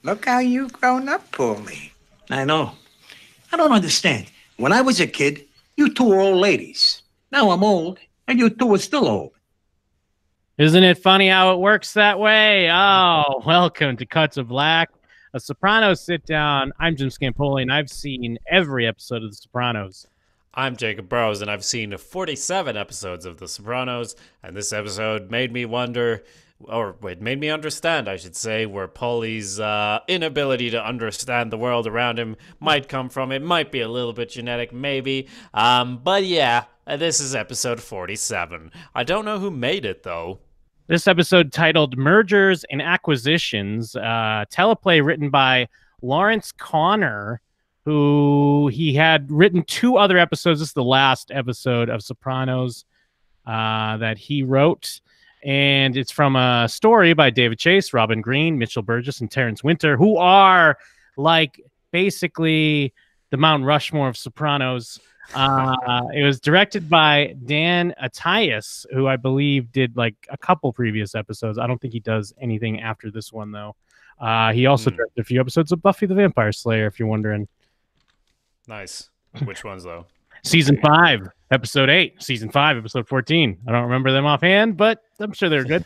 Look how you've grown up, Paulie. I know. I don't understand. When I was a kid, you two were old ladies. Now I'm old, and you two are still old. Isn't it funny how it works that way? Oh, welcome to Cuts of Black, a Sopranos sit down. I'm Jim Scampoli, and I've seen every episode of The Sopranos. I'm Jacob Burrows, and I've seen 47 episodes of The Sopranos, and this episode made me wonder, or it made me understand, I should say, where Paulie's inability to understand the world around him might come from. It might be a little bit genetic, maybe, but yeah, this is episode 47. I don't know who made it, though. This episode titled Mergers and Acquisitions, teleplay written by Lawrence Connor, who he had written 2 other episodes. This is the last episode of Sopranos that he wrote. And it's from a story by David Chase, Robin Green, Mitchell Burgess, and Terrence Winter, who are like basically the Mount Rushmore of Sopranos. It was directed by Dan Attias, who I believe did like a couple previous episodes. I don't think he does anything after this one, though. He also directed a few episodes of Buffy the Vampire Slayer, if you're wondering. Nice. Which ones, though? Season 5, episode 8. Season 5, episode 14. I don't remember them offhand, but I'm sure they're good.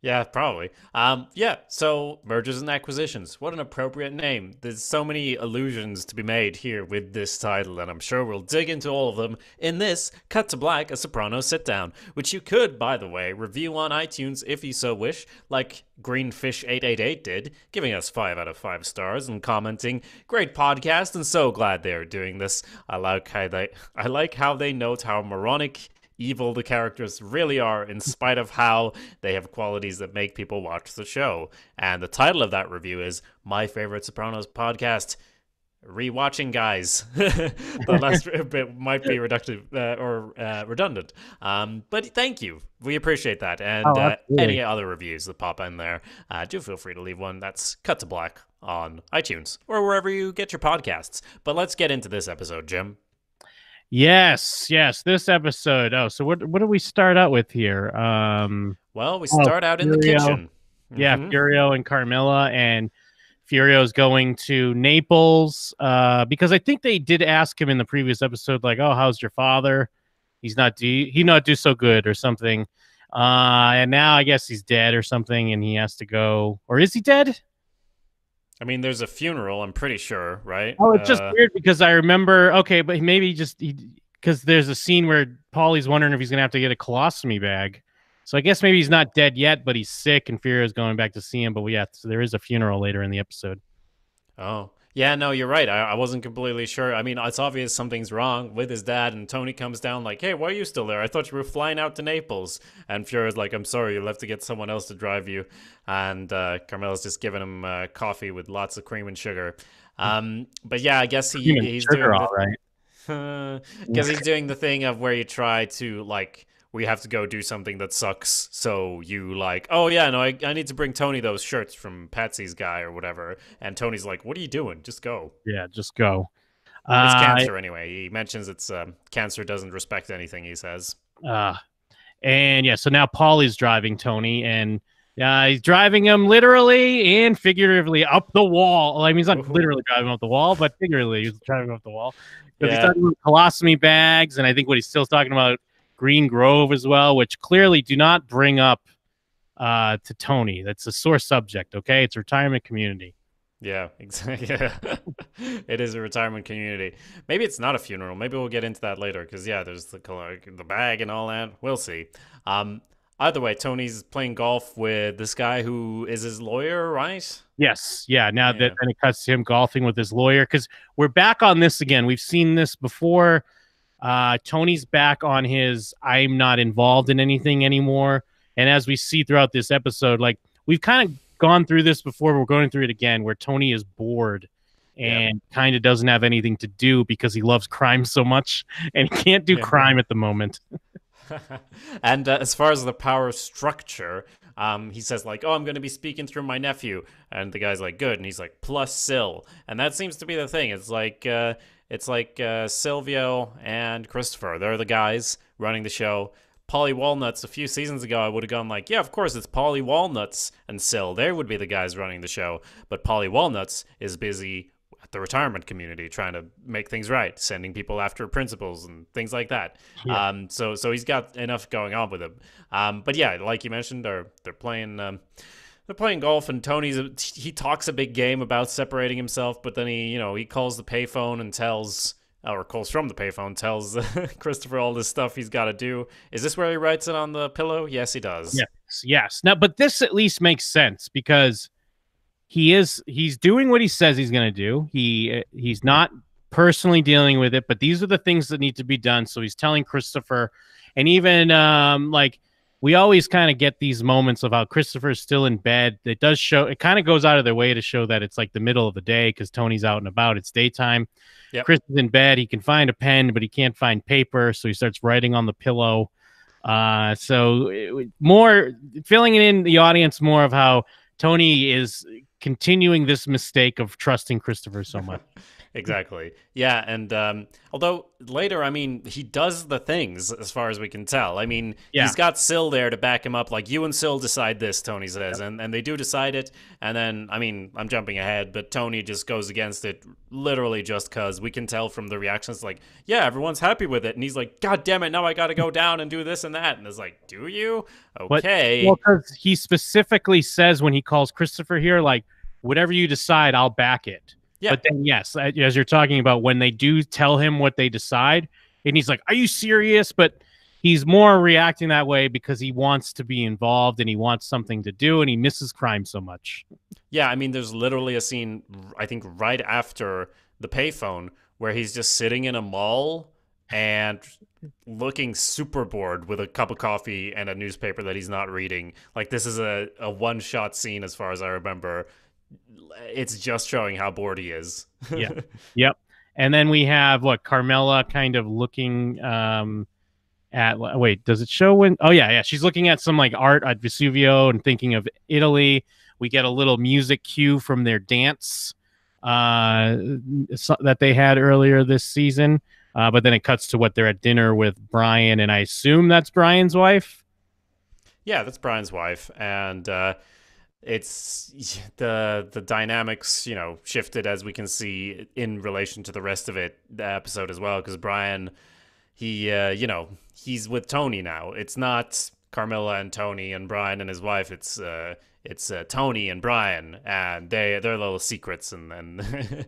Yeah, probably. Yeah, so mergers and acquisitions. What an appropriate name. There's so many allusions to be made here with this title, and I'm sure we'll dig into all of them in this Cut to Black, a Sopranos sit-down, which you could, by the way, review on iTunes if you so wish, like Greenfish888 did, giving us 5 out of 5 stars and commenting, "Great podcast, and so glad they are doing this. I like how they note how moronic evil the characters really are, in spite of how they have qualities that make people watch the show." And the title of that review is My Favorite Sopranos Podcast, Rewatching Guys. The last bit might be redundant. But thank you. We appreciate that. And any other reviews that pop in there, do feel free to leave one. That's Cut to Black on iTunes or wherever you get your podcasts. But let's get into this episode, Jim. Yes, this episode. Oh, so what do we start out with here? Well, we start out in the kitchen. Yeah, Furio and Carmilla, and Furio's going to Naples because I think they did ask him in the previous episode, like, "Oh, how's your father? He not do so good or something." And now I guess he's dead or something, and he has to go. Or is he dead? I mean, there's a funeral, I'm pretty sure, right? Oh, it's just weird because I remember, okay, but maybe because there's a scene where Paulie's wondering if he's going to have to get a colostomy bag. So I guess maybe he's not dead yet, but he's sick and Furio's going back to see him. But yeah, so there is a funeral later in the episode. Oh, yeah, no, you're right. I wasn't completely sure. I mean, it's obvious something's wrong with his dad, and Tony comes down like, "Hey, why are you still there? I thought you were flying out to Naples." And Furio's like, "I'm sorry, you'll have to get someone else to drive you." And Carmella's just giving him coffee with lots of cream and sugar. But yeah, I guess he's doing all right. Because he's doing the thing of where you try to, like, we have to go do something that sucks. So you like, "Oh yeah, no, I need to bring Tony those shirts from Patsy's guy or whatever." And Tony's like, "What are you doing? Just go." Yeah, just go. It's cancer anyway. He mentions it's cancer doesn't respect anything, he says. And yeah, so now Paulie's driving Tony, and he's driving him literally and figuratively up the wall. I mean, he's not literally driving up the wall, but figuratively he's driving up the wall. Because he's talking about colostomy bags, and I think what he's still talking about Green Grove as well, which clearly do not bring up to Tony. That's a sore subject, okay? It's a retirement community. Yeah, exactly. Yeah. It is a retirement community. Maybe it's not a funeral. Maybe we'll get into that later, because, yeah, there's the bag and all that. We'll see. Either way, Tony's playing golf with this guy who is his lawyer, right? Yes. Yeah, then it cuts to him golfing with his lawyer, because we're back on this again. We've seen this before. Tony's back on his "I'm not involved in anything anymore." And as we see throughout this episode, like, we've kind of gone through this before. We're going through it again, where Tony is bored and kind of doesn't have anything to do because he loves crime so much, and he can't do crime at the moment. And as far as the power structure, he says, like, "Oh, I'm going to be speaking through my nephew." And the guy's like, "Good." And he's like, "Plus Sil." And that seems to be the thing. It's like Silvio and Christopher. They're the guys running the show. Polly Walnuts a few seasons ago, I would have gone like, yeah, of course, it's Polly Walnuts and Syl. They would be the guys running the show. But Polly Walnuts is busy at the retirement community trying to make things right, sending people after principals and things like that. Yeah. So he's got enough going on with him. But yeah, like you mentioned, they're playing. They're playing golf, and he talks a big game about separating himself, but then he calls the payphone and calls from the payphone, tells Christopher all this stuff he's got to do. Is this where he writes it on the pillow? Yes, he does. Yes. Now, but this at least makes sense because he's doing what he says he's going to do. He's not personally dealing with it, but these are the things that need to be done. So he's telling Christopher, and even like we always kind of get these moments of how Christopher's still in bed. It does show, it kind of goes out of their way to show that it's like the middle of the day because Tony's out and about. It's daytime. Yep. Chris is in bed. He can find a pen, but he can't find paper. So he starts writing on the pillow. More filling in the audience more of how Tony is continuing this mistake of trusting Christopher so much. Exactly. Yeah, and although later, I mean, he does the things as far as we can tell. I mean, he's got Syl there to back him up. Like, you and Syl decide this, Tony says, and they do decide it. And then, I mean, I'm jumping ahead, but Tony just goes against it literally just because we can tell from the reactions, like, yeah, everyone's happy with it. And he's like, God damn it, now I got to go down and do this and that. And it's like, do you? Okay. Well, because he specifically says when he calls Christopher here, like, whatever you decide, I'll back it. Yeah. But then, yes, as you're talking about, when they do tell him what they decide, and he's like, are you serious? But he's more reacting that way because he wants to be involved and he wants something to do, and he misses crime so much. Yeah, I mean, there's literally a scene, I think, right after the payphone where he's just sitting in a mall and looking super bored with a cup of coffee and a newspaper that he's not reading. Like, this is a one-shot scene as far as I remember. It's just showing how bored he is. Yeah. Yep. And then we have Carmela kind of looking at, wait, does it show when? Oh yeah. She's looking at some like art at Vesuvio and thinking of Italy. We get a little music cue from their dance that they had earlier this season. But then it cuts to what they're at dinner with Brian, and I assume that's Brian's wife. Yeah, that's Brian's wife, and it's the dynamics, shifted as we can see in relation to the rest of the episode as well. Because Brian, he's with Tony now. It's not Carmilla and Tony and Brian and his wife. It's Tony and Brian, and they're little secrets. And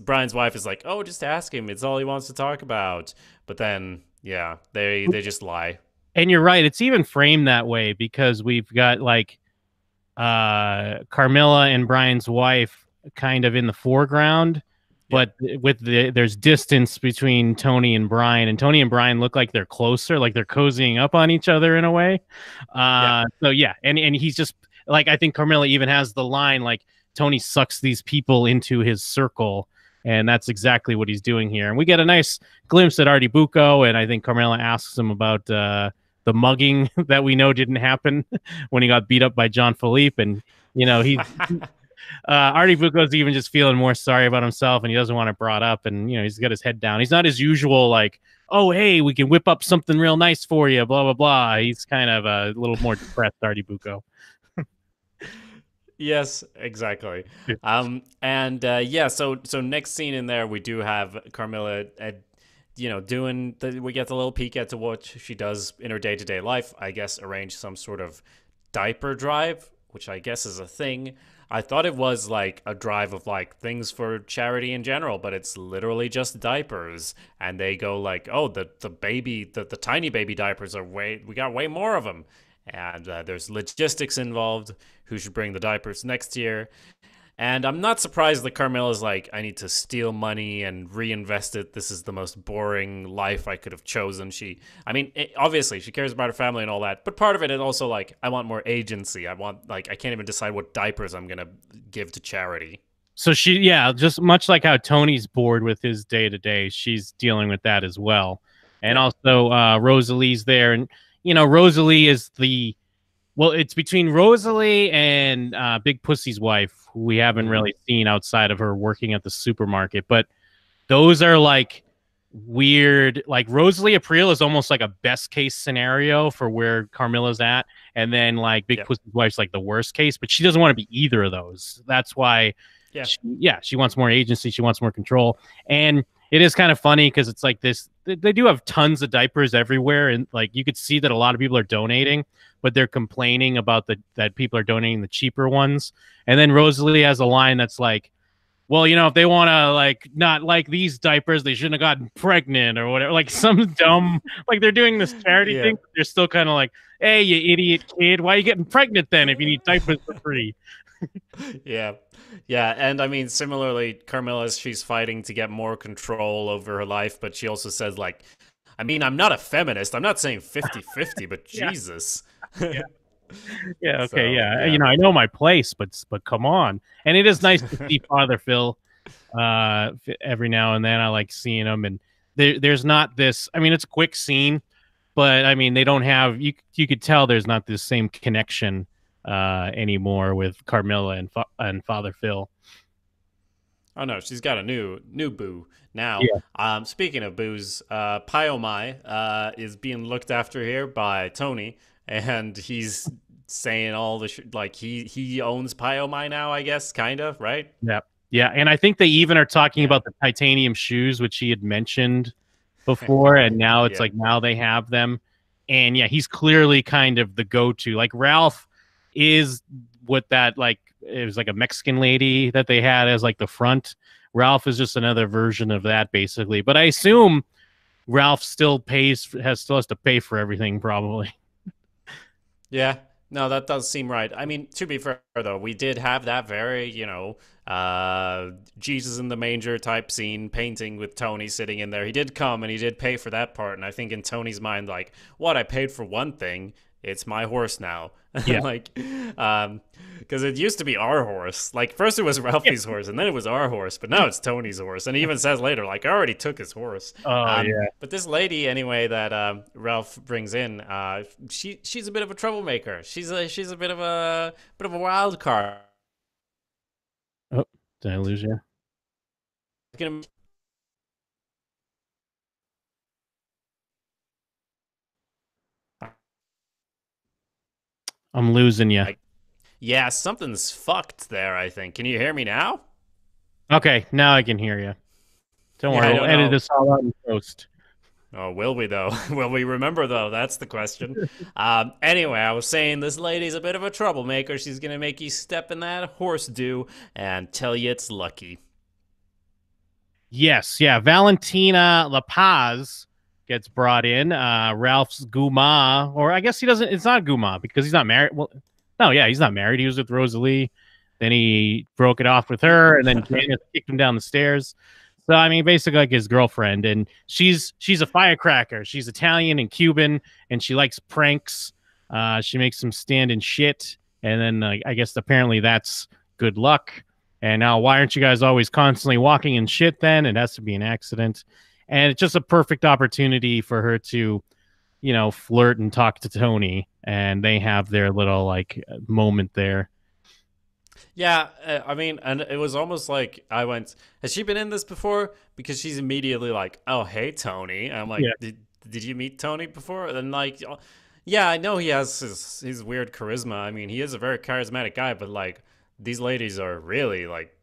Brian's wife is like, oh, just ask him. It's all he wants to talk about. But then, yeah, they just lie. And you're right. It's even framed that way because we've got like Carmilla and Brian's wife kind of in the foreground, but there's distance between Tony and Brian, and Tony and Brian look like they're closer, like they're cozying up on each other in a way. So yeah, and he's just like, I think Carmilla even has the line like, Tony sucks these people into his circle, and that's exactly what he's doing here. And we get a nice glimpse at Artie Bucco, and I think Carmilla asks him about the mugging that we know didn't happen when he got beat up by John Philippe. And, he's Artie Bucco's even just feeling more sorry about himself, and he doesn't want it brought up. And, he's got his head down. He's not his usual, like, oh, hey, we can whip up something real nice for you, blah, blah, blah. He's kind of a little more depressed, Artie Bucco. Yes, exactly. So next scene in there, we do have Carmilla we get the little peek at what she does in her day-to-day life. I guess arrange some sort of diaper drive, which I guess is a thing. I thought it was like a drive of like things for charity in general, but it's literally just diapers. And they go like, oh, the tiny baby diapers we got way more of them. And there's logistics involved. Who should bring the diapers next year? And I'm not surprised that Carmilla's like, I need to steal money and reinvest it. This is the most boring life I could have chosen. Obviously, she cares about her family and all that. But part of it is also like, I want more agency. I can't even decide what diapers I'm going to give to charity. So just much like how Tony's bored with his day-to-day, she's dealing with that as well. And also Rosalie's there. And, Rosalie is it's between Rosalie and Big Pussy's wife, who we haven't really seen outside of her working at the supermarket. But those are like weird. Like Rosalie April is almost like a best case scenario for where Carmilla's at, and then like Big Yep. Pussy's wife's like the worst case. But she doesn't want to be either of those. That's why. Yeah. She wants more agency. She wants more control, and it is kind of funny because it's like this. They do have tons of diapers everywhere, and like you could see that a lot of people are donating, but they're complaining about that people are donating the cheaper ones. And then Rosalie has a line that's like, well, you know, if they want to like not like these diapers, they shouldn't have gotten pregnant or whatever. Like some dumb, like they're doing this charity thing. But they're still kind of like, hey, you idiot kid, why are you getting pregnant then if you need diapers for free? Yeah. Yeah, and I mean, similarly, Carmilla, she's fighting to get more control over her life, but she also says, like, I mean, I'm not a feminist. I'm not saying 50-50, but Yeah. Jesus. Yeah. Yeah, okay, So, yeah. yeah. You know, I know my place, but come on. And it is nice to see Father Phil every now and then. I like seeing him, and there's not this. I mean, it's a quick scene, but I mean, they don't have you. You could tell there's not this same connection anymore with Carmilla and Father Phil. Oh no, she's got a new boo now. Yeah. Speaking of boos, Pyomai is being looked after here by Tony, and he's saying all the like he owns Pyomai now, I guess, kind of, right? Yeah. Yeah, and I think they even are talking about the titanium shoes, which he had mentioned before, and now it's like now they have them. And yeah, he's clearly kind of the go-to. Like Ralph is what that like it was like a Mexican lady that they had as like the front. Ralph is just another version of that basically. But I assume Ralph still has to pay for everything probably. Yeah. No, that does seem right. I mean, to be fair though, we did have that very, Jesus in the manger type scene painting with Tony sitting in there. He did come and he did pay for that part, and I think in Tony's mind, like, what, I paid for one thing, it's my horse now. Yeah. Like, because it used to be our horse. Like, first it was Ralphie's horse, and then it was our horse, but now it's Tony's horse. And he even says later, like, I already took his horse. Yeah. But this lady, anyway, that Ralph brings in, she's a bit of a troublemaker. She's a bit of a wild card. Oh, did I lose you? I'm losing you. Yeah, something's fucked there, I think. Can you hear me now? Okay, now I can hear you. Don't worry, we'll edit this all out in post. Oh, will we, though? Will we remember, though? That's the question. Anyway, I was saying this lady's a bit of a troublemaker. She's going to make you step in that horse dew and tell you it's lucky. Yes, yeah. Valentina La Paz gets brought in. Ralph's Guma, or I guess he doesn't. It's not Guma because he's not married. Well, no, yeah, he's not married. He was with Rosalie. Then he broke it off with her, and then Janice kicked him down the stairs. So I mean, basically like his girlfriend, and she's a firecracker. She's Italian and Cuban, and she likes pranks. She makes him stand in shit, and then I guess apparently that's good luck. And now, why aren't you guys always constantly walking in shit? Then it has to be an accident, and it's just a perfect opportunity for her to, flirt and talk to Tony, and they have their little like moment there. Yeah, I mean, and it was almost like I went, has she been in this before? Because she's immediately like, oh, hey, Tony. And I'm like, did you meet Tony before? And like, yeah, I know he has his weird charisma. I mean, he is a very charismatic guy, but like, these ladies are really like,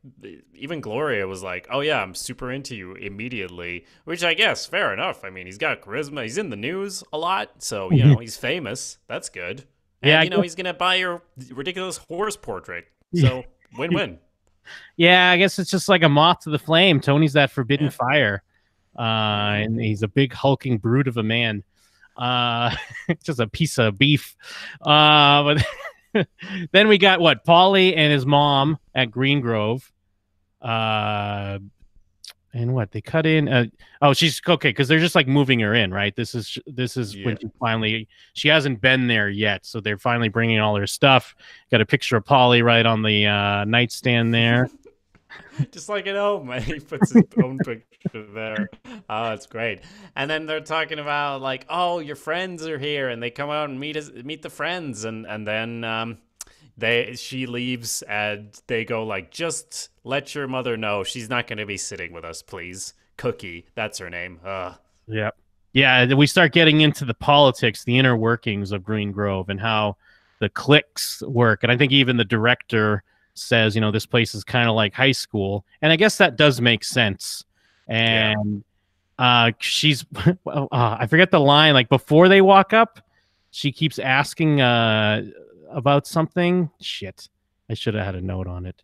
even Gloria was like, oh yeah, I'm super into you immediately, which I guess, fair enough. I mean, he's got charisma. He's in the news a lot. So, he's famous. That's good. And, he's going to buy your ridiculous horse portrait. So win-win. Yeah, I guess it's just like a moth to the flame. Tony's that forbidden fire. And he's a big hulking brute of a man. Just a piece of beef. But then we got Paulie and his mom at Green Grove. And they cut in. She's okay because they're just like moving her in, right? This is when she hasn't been there yet, so they're finally bringing all her stuff. Got a picture of Paulie right on the nightstand there. Just like at home, man. He puts his own picture there. Oh, it's great. And then they're talking about like, oh, your friends are here, and they come out and meet the friends, and then she leaves and they go like, just let your mother know she's not going to be sitting with us, please. Cookie. That's her name. Yeah. Yeah, we start getting into the politics, the inner workings of Green Grove and how the cliques work. And I think even the director says, this place is kind of like high school. And I guess that does make sense. And she's, I forget the line, like before they walk up, she keeps asking about something. Shit. I should have had a note on it.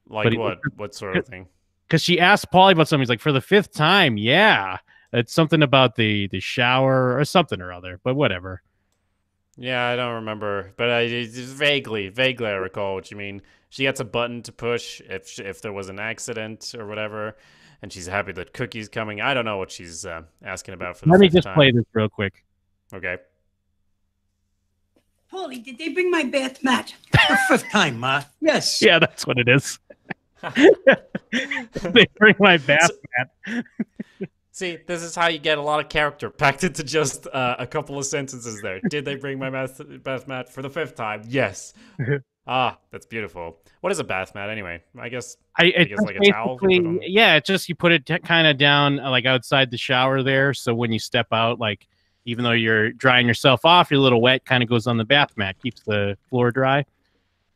Like what? What sort of thing? Because she asked Paulie about something. He's like, for the 5th time, yeah. It's something about the shower or something or other, but whatever. Yeah, I don't remember, but I just vaguely I recall what you mean. She gets a button to push if there was an accident or whatever, and she's happy that Cookie's coming. I don't know what she's asking about for the Let me 5th just time. play this real quick. Okay. Paulie, did they bring my bath mat? The 5th time, Ma. Yes. Yeah, that's what it is. They bring my bath mat. See, this is how you get a lot of character packed into just a couple of sentences there. Did they bring my bath mat for the 5th time? Yes. That's beautiful. What is a bath mat anyway? I guess like a towel. Yeah, it's just you put it kind of down like outside the shower there. So when you step out, like even though you're drying yourself off, you're a little wet, kind of goes on the bath mat, keeps the floor dry.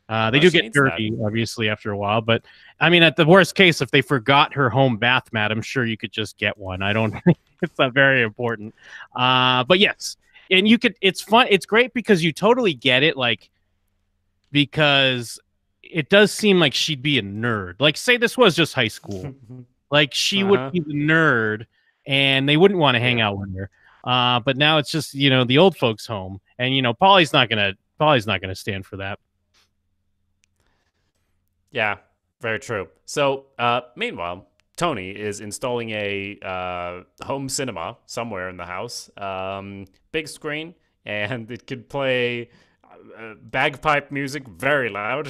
They do get dirty, obviously, after a while. But, I mean, at the worst case, if they forgot her home bath mat, I'm sure you could just get one. I don't think it's not very important. But, yes. And you could – it's fun. It's great because you totally get it, like, because it does seem like she'd be a nerd. Like, say this was just high school. Like, she would be the nerd, and they wouldn't want to hang out with her. But now it's just, the old folks' home. And, Paulie's not gonna stand for that. Yeah, very true. So, meanwhile, Tony is installing a home cinema somewhere in the house. Big screen, and it could play bagpipe music very loud,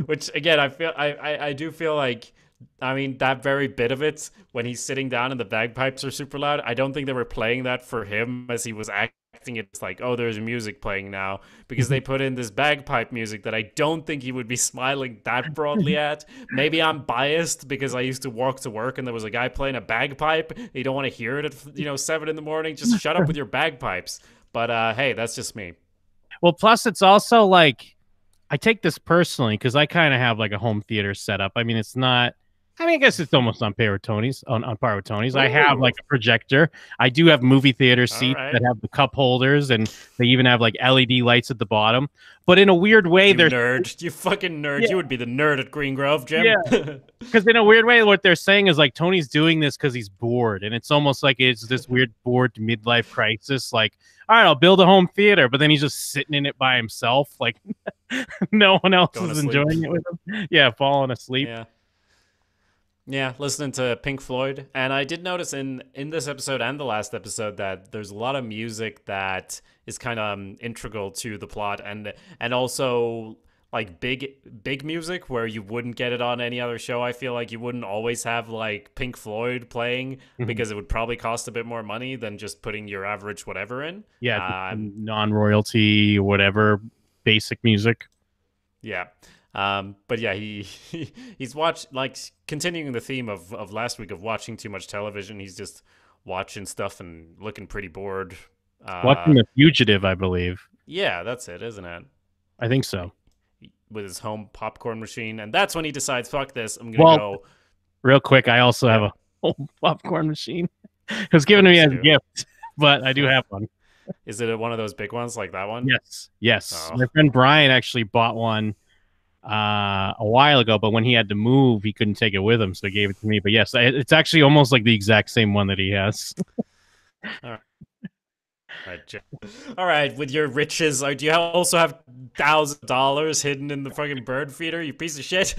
which, again, I do feel like, I mean, that very bit of it, when he's sitting down and the bagpipes are super loud, I don't think they were playing that for him as he was acting. It's like, oh, there's music playing now, because they put in this bagpipe music that I don't think he would be smiling that broadly at. Maybe I'm biased because I used to walk to work and there was a guy playing a bagpipe. You don't want to hear it at 7 in the morning. Just shut up with your bagpipes. But hey, that's just me. Well, plus it's also like, I take this personally because I kind of have like a home theater setup. I mean, it's not. I mean, I guess it's almost on par with Tony's. On par with Tony's. I have like a projector. I do have movie theater seats that have the cup holders, and they even have like LED lights at the bottom. But in a weird way, you nerd, you fucking nerd. Yeah. You would be the nerd at Green Grove, Jim. Yeah, because in a weird way, what they're saying is like Tony's doing this because he's bored, and it's almost like it's this weird bored midlife crisis. Like, all right, I'll build a home theater, but then he's just sitting in it by himself, like no one else is enjoying it with him. Yeah, falling asleep. Yeah, listening to Pink Floyd. And I did notice in this episode and the last episode that there's a lot of music that is kind of integral to the plot, and also like big music where you wouldn't get it on any other show. I feel like you wouldn't always have like Pink Floyd playing because it would probably cost a bit more money than just putting your average whatever in. Yeah, non-royalty, whatever, basic music. Yeah. But yeah, he's watched, like, continuing the theme of last week of watching too much television. He's just watching stuff and looking pretty bored. Watching The Fugitive, I believe. Yeah, that's it, isn't it? I think so. With his home popcorn machine, and that's when he decides, fuck this, I'm gonna go. Real quick, I also have a home popcorn machine. It was given to me as a gift, but I do have one. Is it one of those big ones like that one? Yes. Oh. My friend Brian actually bought one a while ago, but when he had to move, he couldn't take it with him, so he gave it to me. But yes, it's actually almost like the exact same one that he has. All right. All right, with your riches, do you also have $1,000 hidden in the fucking bird feeder, you piece of shit?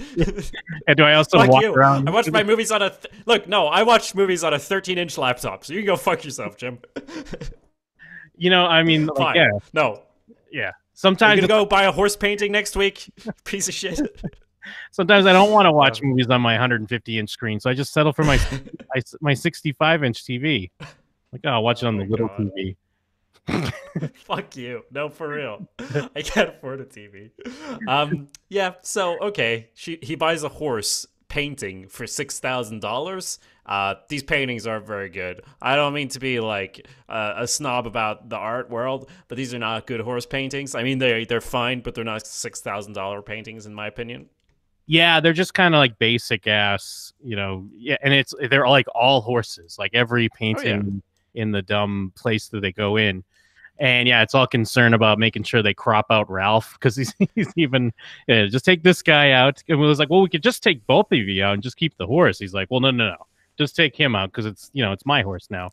And do I also walk around? I watch my movies on I watch movies on a 13-inch laptop, so you can go fuck yourself, Jim. I mean, like, yeah. No. Yeah. Sometimes you're gonna go buy a horse painting next week, piece of shit. Sometimes I don't want to watch movies on my 150-inch screen, so I just settle for my 65-inch TV. Like, I'll watch it on the little TV. Fuck you. No, for real. I can't afford a TV. Yeah, so, okay. He buys a horse, painting for $6,000. These paintings are very good. I don't mean to be like a snob about the art world, but these are not good horse paintings. I mean, they're fine, but they're not $6,000 paintings in my opinion. Yeah, they're just kind of like basic ass, yeah, and they're like all horses, like every painting in the dumb place that they go in. And yeah, it's all concerned about making sure they crop out Ralph because he's even just take this guy out. And it was like, well, we could just take both of you out and just keep the horse. He's like, well, no, just take him out because it's my horse now.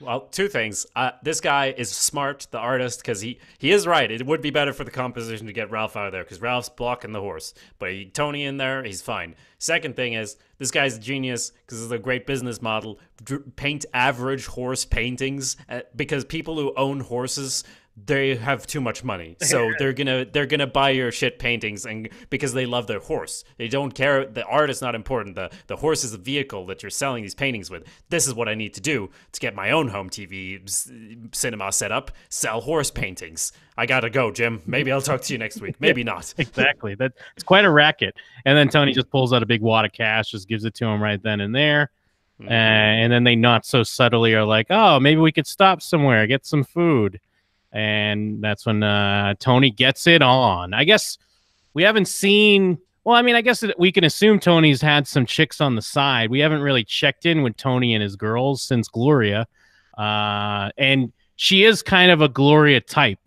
Well, two things. This guy is smart, the artist, because he is right. It would be better for the composition to get Ralph out of there because Ralph's blocking the horse. But Tony in there, he's fine. Second thing is, this guy's a genius because it's a great business model. Paint average horse paintings because people who own horses, they have too much money, so they're gonna buy your shit paintings, and because they love their horse, they don't care. The art is not important. The horse is the vehicle that you're selling these paintings with. This is what I need to do to get my own home TV cinema set up. Sell horse paintings. I gotta go, Jim. Maybe I'll talk to you next week. Maybe not. Exactly. It's quite a racket. And then Tony just pulls out a big wad of cash, just gives it to him right then and there. And then they not so subtly are like, oh, maybe we could stop somewhere, get some food. And that's when Tony gets it on. I guess we haven't seen... Well, I mean, I guess we can assume Tony's had some chicks on the side. We haven't really checked in with Tony and his girls since Gloria. And she is kind of a Gloria type.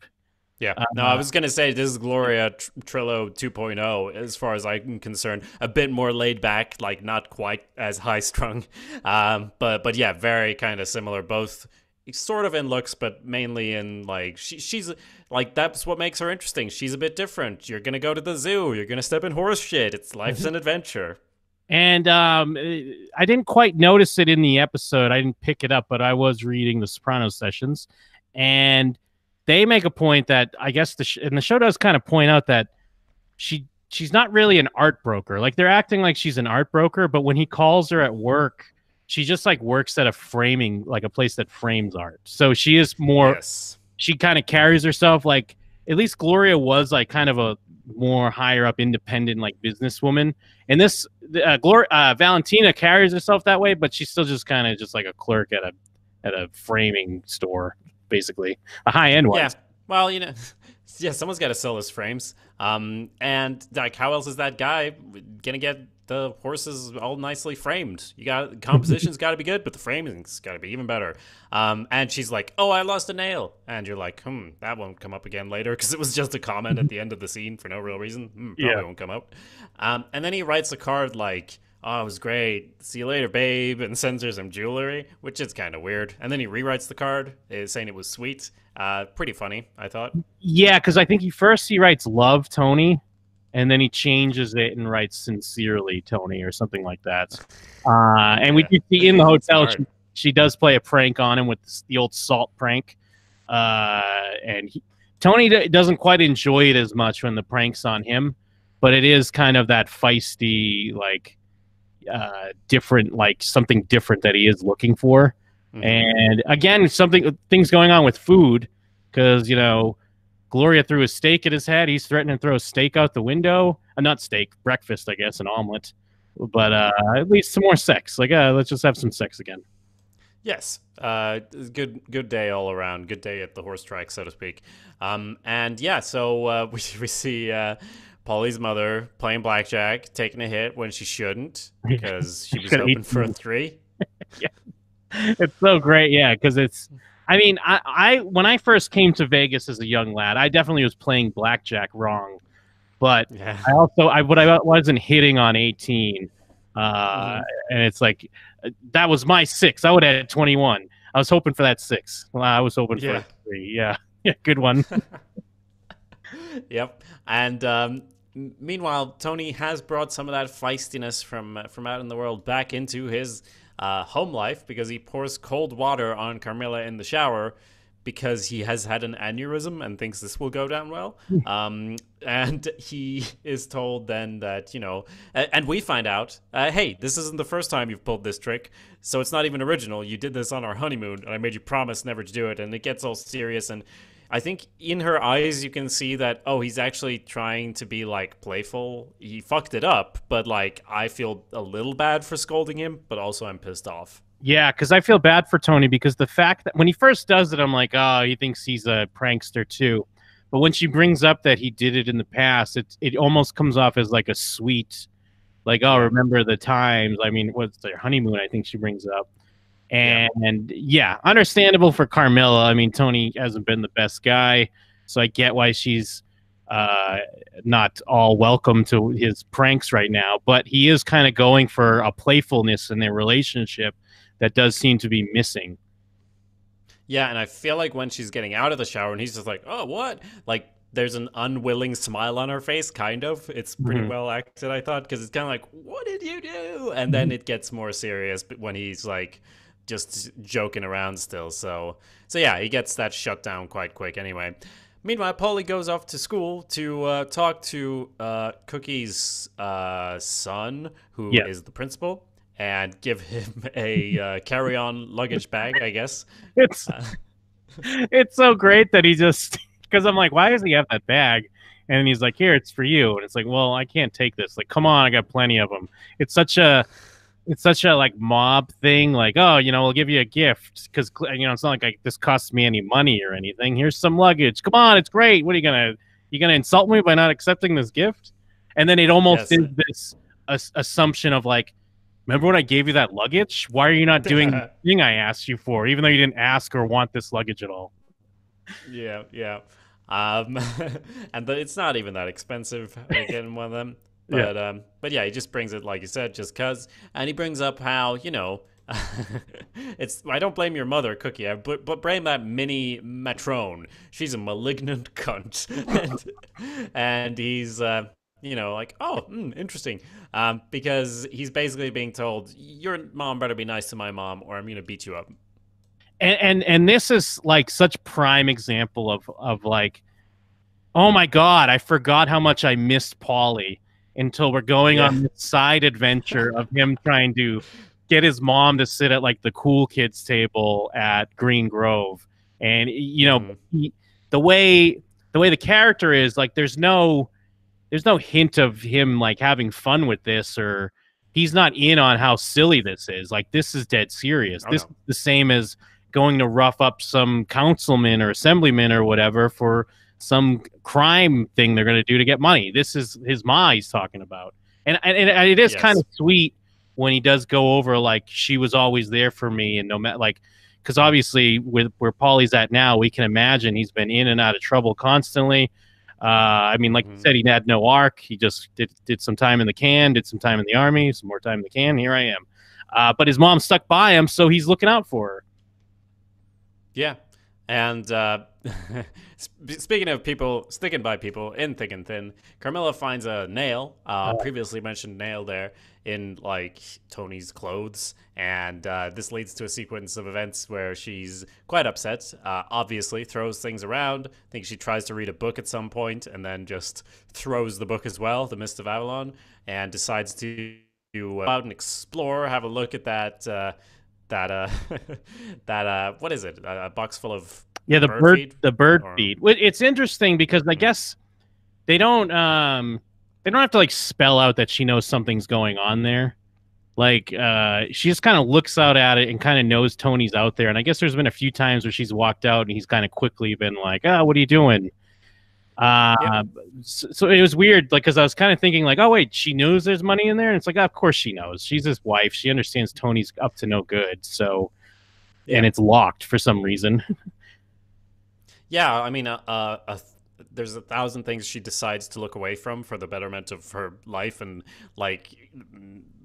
Yeah. No, I was going to say this is Gloria Trillo 2.0 as far as I'm concerned. A bit more laid back, like not quite as high strung. But yeah, very kind of similar. Both sort of in looks, but mainly in like she's like, that's what makes her interesting. She's a bit different. You're gonna go to the zoo, you're gonna step in horse shit. It's life's an adventure. And I didn't quite notice it in the episode. I didn't pick it up, but I was reading the Sopranos sessions, and they make a point that I guess and the show does kind of point out that she's not really an art broker. Like, they're acting like she's an art broker, but when he calls her at work, she just like works at a framing, like a place that frames art. So she is more, Yes. She kind of carries herself like, at least Gloria was like kind of a more higher up independent, like businesswoman. And this Valentina carries herself that way, but she's still just kind of just like a clerk at a framing store, basically a high end one. Yeah. Well, yeah, someone's got to sell those frames. And like, how else is that guy gonna get the horses all nicely framed? Composition's got to be good, but the framing's got to be even better. And she's like, "Oh, I lost a nail," and you're like, that won't come up again later because it was just a comment at the end of the scene for no real reason. Probably won't come up. And then he writes a card like, "Oh, it was great. See you later, babe," and sends her some jewelry, which is kind of weird. And then he rewrites the card, saying it was sweet. Pretty funny, I thought. Yeah, because I think he writes "Love, Tony," and then he changes it and writes "Sincerely, Tony" or something like that. And we can see in the hotel, she does play a prank on him with the old salt prank. And Tony doesn't quite enjoy it as much when the prank's on him, but it is kind of that feisty, like, different, like something different that he is looking for. And again, things going on with food, because Gloria threw a steak at his head. He's threatening to throw a steak out the window. Not steak, breakfast, I guess, an omelet. But at least some more sex. Like, let's just have some sex again. Yes. Good day all around. Good day at the horse track, so to speak. And yeah, so we see Polly's mother playing blackjack, taking a hit when she shouldn't, because she was hoping for a 3. Yeah. It's so great, yeah, because I mean, I when I first came to Vegas as a young lad, I definitely was playing blackjack wrong, but yeah. I wasn't hitting on 18, and it's like that was my 6. I would have had 21. I was hoping for that 6. Well, I was hoping for a 3. Yeah, good one. Yep. And meanwhile, Tony has brought some of that feistiness from out in the world back into his home life, because he pours cold water on Carmilla in the shower because he has had an aneurysm and thinks this will go down well. And he is told then that, and we find out, hey, this isn't the first time you've pulled this trick, so it's not even original. You did this on our honeymoon, and I made you promise never to do it. And it gets all serious, and I think in her eyes you can see that, oh, he's actually trying to be like playful. He fucked it up, but like I feel a little bad for scolding him, but also I'm pissed off. Yeah, because I feel bad for Tony because the fact that when he first does it, I'm like, oh, he thinks he's a prankster too. But when she brings up that he did it in the past, it almost comes off as like a sweet, like, oh, Yeah. remember the times. I mean, what's their honeymoon? I think she brings up. Yeah. And yeah, understandable for Carmilla. I mean, Tony hasn't been the best guy, so I get why she's uh, not all welcome to his pranks right now. But he is kind of going for a playfulness in their relationship that does seem to be missing. Yeah, and I feel like when she's getting out of the shower and he's just like, "Oh, what?" Like there's an unwilling smile on her face, kind of. It's pretty Mhm. well acted, I thought, because it's kind of like, "What did you do?" And then it gets more serious when he's like just joking around still. So yeah, he gets that shut down quite quick anyway. Meanwhile, Polly goes off to school to talk to Cookie's son, who Yeah, is the principal, and give him a carry-on luggage bag, I guess. it's Uh, it's so great that he just because I'm like, why does he have that bag? And he's like, here, it's for you. And it's like, well, I can't take this. Like, come on, I got plenty of them. It's such a like mob thing. Like, oh, we'll give you a gift because it's not like this costs me any money or anything. Here's some luggage. Come on, it's great. What are you gonna insult me by not accepting this gift? And then it almost yes. is this assumption of like, remember when I gave you that luggage? Why are you not doing the thing I asked you for, even though you didn't ask or want this luggage at all? Yeah, yeah. Um, and it's not even that expensive getting one of them. Yeah. But yeah, he just brings it like you said, just cause. And he brings up how it's. I don't blame your mother, Cookie, but blame that mini matrone. She's a malignant cunt, and he's like, oh, interesting. Because he's basically being told your mom better be nice to my mom, or I'm gonna beat you up. And this is like such prime example of like, oh my god, I forgot how much I missed Paulie until we're going Yeah. on this side adventure of him trying to get his mom to sit at like the cool kids table at Green Grove. And Mhm. the way the character is, like, there's no hint of him like having fun with this, or he's not in on how silly this is. Like, this is dead serious. Oh This no. is the same as going to rough up some councilman or assemblyman or whatever for some crime thing they're going to do to get money. This is his ma he's talking about. And it is kind Yes. of sweet when he does go over like, she was always there for me, and no matter, like, because obviously with where Paulie's at now, we can imagine he's been in and out of trouble constantly. I mean, like you Mhm. said, he had no arc. He just did some time in the can, did some time in the army, some more time in the can. Here I am. But his mom stuck by him, so he's looking out for her. Yeah. And speaking of people sticking by people in thick and thin, Carmilla finds a nail, previously mentioned nail there, in like Tony's clothes. And this leads to a sequence of events where she's quite upset, obviously throws things around. I think she tries to read a book at some point and then just throws the book as well, The Mist of Avalon, and decides to go out and explore, have a look at that. That what is it? A box full of Yeah, feed? the bird Or- feed. It's interesting because I guess they don't have to like spell out that she knows something's going on there. Like, she just kind of looks out at it and kind of knows Tony's out there. And I guess there's been a few times where she's walked out and he's kind of quickly been like, "Oh, what are you doing?" Yep. So it was weird, like, because I was kind of thinking, like, oh wait, she knows there's money in there, and it's like, of course she knows. She's his wife. She understands Tony's up to no good. So, Yeah. and it's locked for some reason. Yeah, I mean, there's 1,000 things she decides to look away from for the betterment of her life and like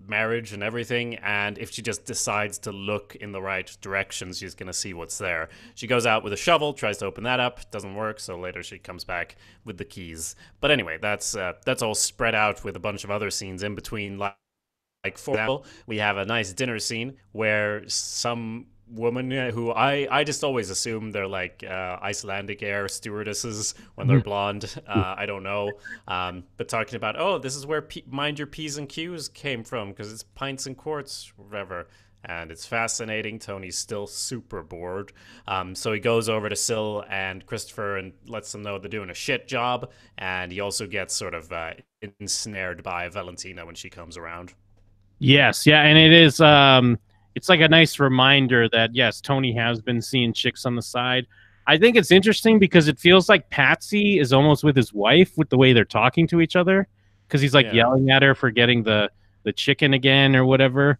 marriage and everything. And if she just decides to look in the right direction, she's gonna see what's there. She goes out with a shovel, tries to open that up, doesn't work. So later she comes back with the keys. But anyway, that's all spread out with a bunch of other scenes in between. Like for example, we have a nice dinner scene where some woman who I just always assume they're like Icelandic air stewardesses when they're blonde. I don't know. But talking about, oh, this is where mind your P's and Q's came from because it's pints and quarts, whatever. and it's fascinating. Tony's still super bored. So he goes over to Sil and Christopher and lets them know they're doing a shit job, and he also gets sort of ensnared by Valentina when she comes around. Yes, yeah, and it is it's like a nice reminder that yes, Tony has been seeing chicks on the side. I think it's interesting because it feels like Patsy is almost with his wife with the way they're talking to each other, because he's like yelling at her for getting the chicken again or whatever.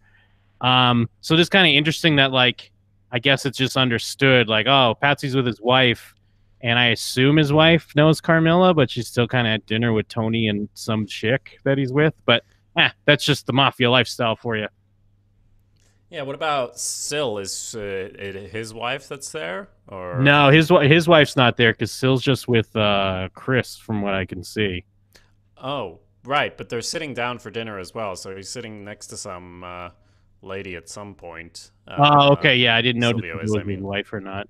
So it's kind of interesting that, like, I guess it's just understood, like, oh, Patsy's with his wife, and I assume his wife knows Carmilla, but she's still kind of at dinner with Tony and some chick that he's with. But that's just the mafia lifestyle for you. Yeah, what about Sil? Is it his wife that's there? Or No, his wife's not there because Sil's just with Chris, from what I can see. Oh, right, but they're sitting down for dinner as well, so he's sitting next to some lady at some point. Oh, okay, yeah, I didn't know if Silvio it is, was I his mean. wife or not.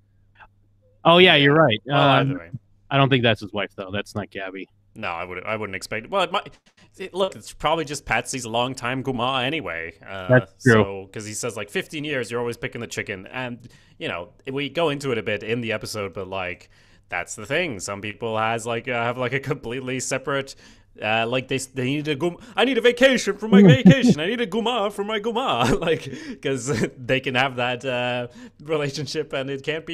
Oh, yeah, you're right. Well, either way. I don't think that's his wife, though. That's not Gabby. No, I wouldn't expect. Well, it might. Look, it's probably just Patsy's longtime guma anyway. That's true. So, because he says like 15 years, you're always picking the chicken, and you know we go into it a bit in the episode, but like that's the thing. Some people have like a completely separate. Like they need a gum. I need a vacation for my vacation. I need a guma for my guma, like because they can have that relationship, and it can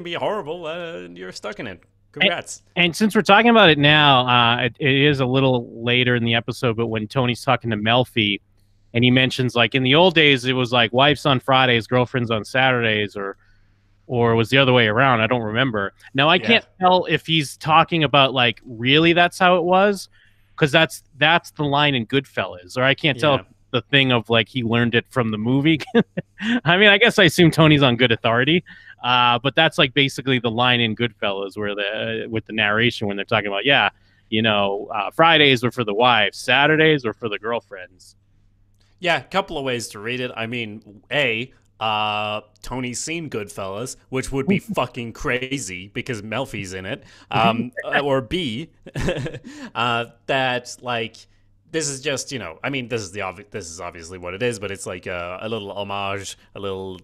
be horrible, and you're stuck in it. Congrats. And since we're talking about it now, it is a little later in the episode, but when Tony's talking to Melfi, and he mentions, like, in the old days, it was like wives on Fridays, girlfriends on Saturdays, or it was the other way around. I don't remember. Now, I can't tell if he's talking about, like, really that's how it was, because that's the line in Goodfellas, or I can't tell if the thing of, like, he learned it from the movie. I mean, I guess I assume Tony's on good authority. But that's like basically the line in Goodfellas where with the narration when they're talking about, Fridays were for the wives, Saturdays were for the girlfriends. Yeah, a couple of ways to read it. I mean, Tony's seen Goodfellas, which would be fucking crazy because Melfi's in it. Or B, that like this is just, I mean, this is obviously what it is, but it's like a little homage, a little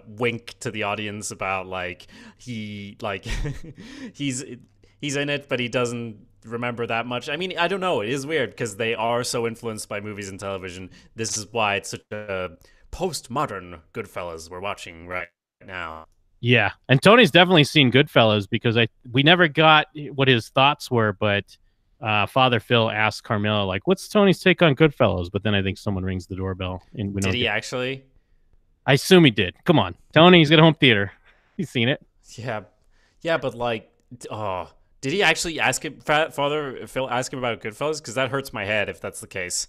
wink to the audience about like he's in it, but he doesn't remember that much. I mean, I don't know. It is weird because they are so influenced by movies and television. This is why it's such a postmodern Goodfellas we're watching right now. Yeah, and Tony's definitely seen Goodfellas because we never got what his thoughts were, but Father Phil asked Carmilla, like, what's Tony's take on Goodfellas? But then I think someone rings the doorbell. And did he actually? I assume he did. Come on. Tony's got a home theater. He's seen it. Yeah, but like, did he actually ask him, Father Phil ask him about Goodfellas? Because that hurts my head if that's the case.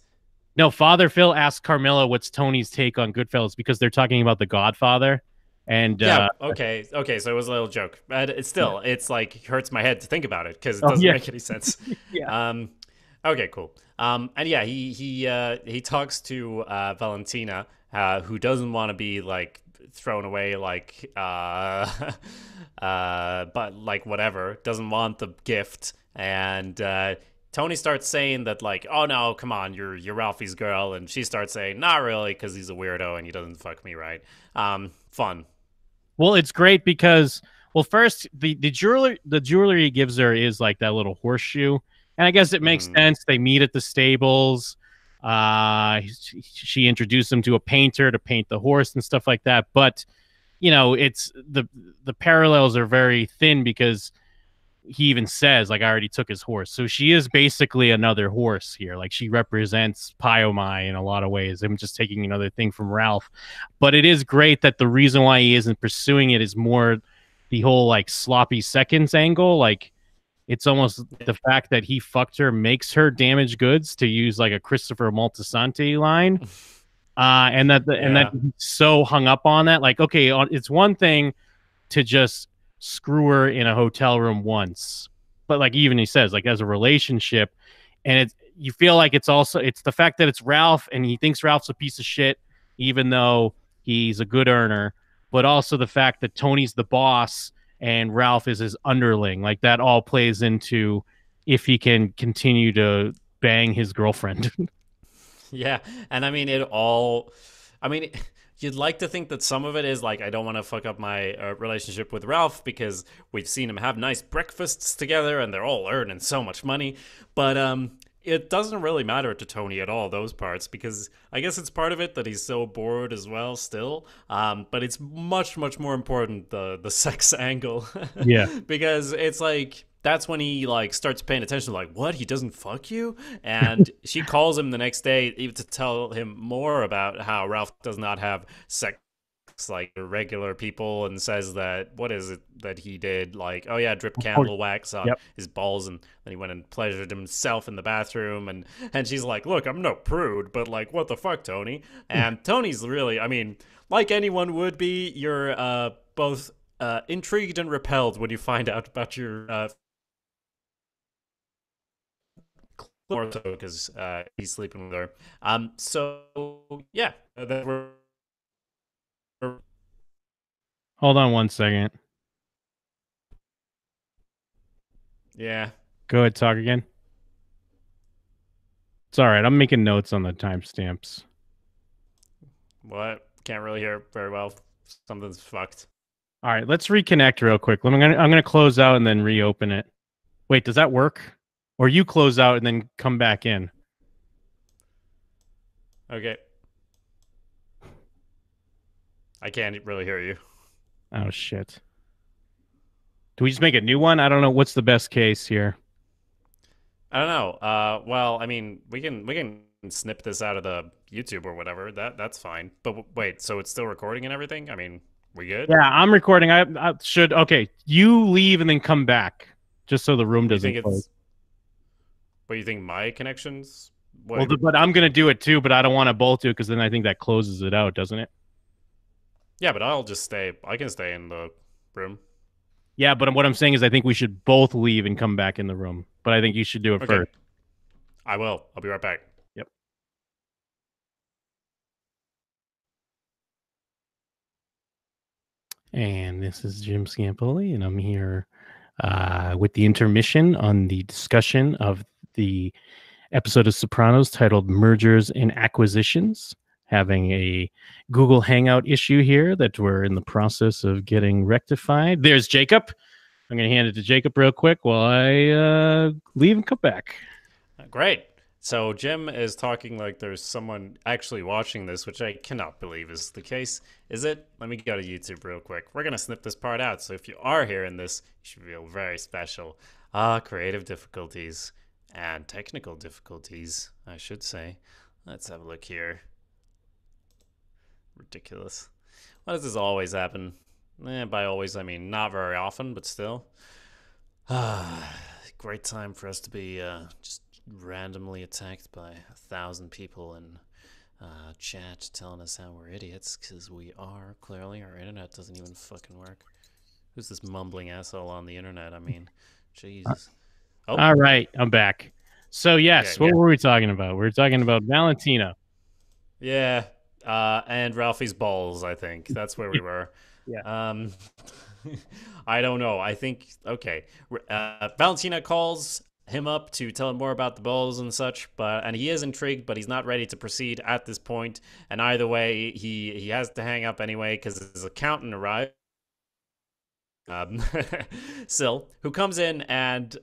No, Father Phil asked Carmilla what's Tony's take on Goodfellas because they're talking about The Godfather. And okay, so it was a little joke, but it's like hurts my head to think about it because it doesn't make any sense. Okay, cool. And yeah, he talks to Valentina, who doesn't want to be like thrown away, like but like whatever, doesn't want the gift, and Tony starts saying that like, oh no, come on, you're Ralphie's girl, and she starts saying not really because he's a weirdo and he doesn't fuck me right. Fun. Well, it's great because, well, first the jewelry he gives her is like that little horseshoe, and I guess it makes sense. They meet at the stables. She introduced him to a painter to paint the horse and stuff like that. But it's the parallels are very thin because he even says, like, I already took his horse. So she is basically another horse here. Like, she represents Pyomai in a lot of ways. I'm just taking another thing from Ralph. But it is great that the reason why he isn't pursuing it is more the whole, like, sloppy seconds angle. Like, it's almost the fact that he fucked her makes her damaged goods, to use, like, a Christopher Moltisanti line. And that he's so hung up on that. Like, okay, it's one thing to just screw her in a hotel room once, but like even he says, like, as a relationship, and you feel like it's the fact that it's Ralph and he thinks Ralph's a piece of shit even though he's a good earner, but also the fact that Tony's the boss and Ralph is his underling. Like, that all plays into if he can continue to bang his girlfriend. Yeah, and I mean You'd like to think that some of it is like, I don't want to fuck up my relationship with Ralph because we've seen him have nice breakfasts together and they're all earning so much money. But it doesn't really matter to Tony at all, those parts, because I guess it's part of it that he's so bored as well still. But it's much, much more important, the sex angle. Yeah. Because it's like, that's when he like starts paying attention, like, what, he doesn't fuck you? And she calls him the next day even to tell him more about how Ralph does not have sex like regular people, and says that, what is it that he did, like, oh yeah, drip candle wax on his balls, and then he went and pleasured himself in the bathroom, and she's like, look, I'm no prude, but like, what the fuck, Tony? And Tony's really, I mean, like anyone would be, you're both intrigued and repelled when you find out about your more so because he's sleeping with her. So yeah, we're... Hold on one second. Yeah. Go ahead, talk again. It's all right. I'm making notes on the timestamps. What? Can't really hear very well. Something's fucked. All right, let's reconnect real quick. I'm gonna close out and then reopen it. Wait, does that work? Or you close out and then come back in? Okay. I can't really hear you. Oh shit. Do we just make a new one? I don't know. What's the best case here? I don't know. Well, I mean, we can snip this out of the YouTube or whatever. That's fine. But wait, so it's still recording and everything? I mean, we good? Yeah, I'm recording. I should. Okay, you leave and then come back, just so the room doesn't close. But you think my connections? Well, but I'm gonna do it too. But I don't want to both do it because then I think that closes it out, doesn't it? Yeah, but I'll just stay. I can stay in the room. Yeah, but what I'm saying is I think we should both leave and come back in the room. But I think you should do it first. I will. I'll be right back. Yep. And this is Jim Scampoli, and I'm here with the intermission on the discussion of the episode of Sopranos titled Mergers and Acquisitions, having a Google Hangout issue here that we're in the process of getting rectified. There's Jacob. I'm going to hand it to Jacob real quick while I leave and come back. Great. So Jim is talking like there's someone actually watching this, which I cannot believe is the case. Is it? Let me go to YouTube real quick. We're going to snip this part out. So if you are hearing this, you should feel very special. Creative difficulties and technical difficulties, I should say. Let's have a look here. Ridiculous. Why does this always happen? By always, I mean not very often, but still. Great time for us to be just randomly attacked by 1,000 people in chat telling us how we're idiots, because we are, clearly. Our internet doesn't even fucking work. Who's this mumbling asshole on the internet? I mean, Jesus. Oh. All right, I'm back. So, yes, what were we talking about? We were talking about Valentina. Yeah, and Ralphie's balls, I think. That's where we were. Yeah. I don't know. I think, okay. Valentina calls him up to tell him more about the balls and such, and he is intrigued, but he's not ready to proceed at this point. And either way, he has to hang up anyway because his accountant arrived. Sil, who comes in, and